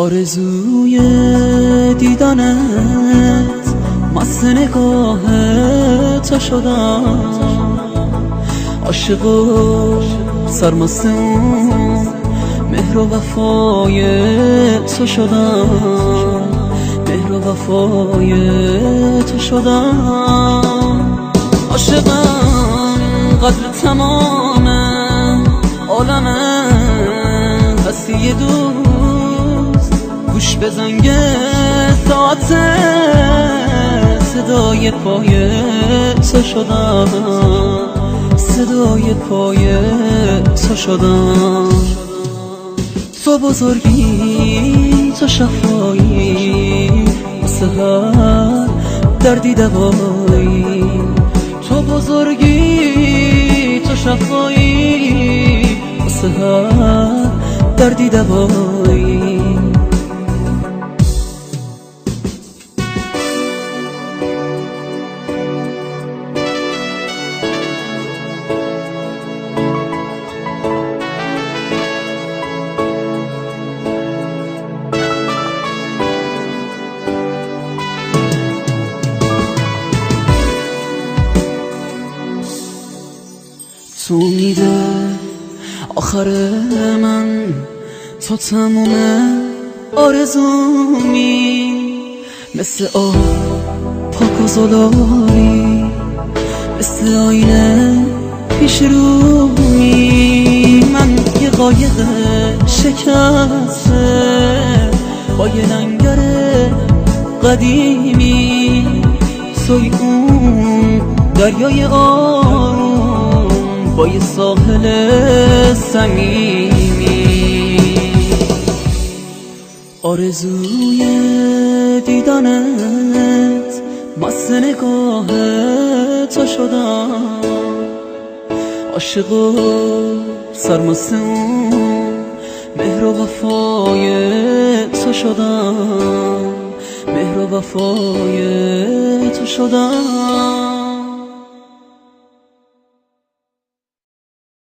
آرزوی دیدنت مست نگاه تو شدم، عاشق و سرمست اون مهر و وفای تو شدم، مهر و وفای تو شدم. عاشقم قدر تمام عالمه، هستی دوست گوش به زنگ ساعت، صدای پای تو شدم، صدای پای تو شدم. تو بزرگی، تو شفایی، واسه هر دردی دوایی. تو بزرگی، تو شفایی، واسه هر دردی دوایی. تو میده آخر من، تو تموم آرزومی، مثل آب پاک و زلالی، مثل آینه پیش رومی. من یه قایق شکسته با یه لنگر قدیمی، توی اون دریای آروم با یه ساحل صمیمی. آرزوی دیدنت مست نگاه تو شدم، عاشق و سرمست اون مهر و وفای تو شدم، مهر و وفای تو شدم.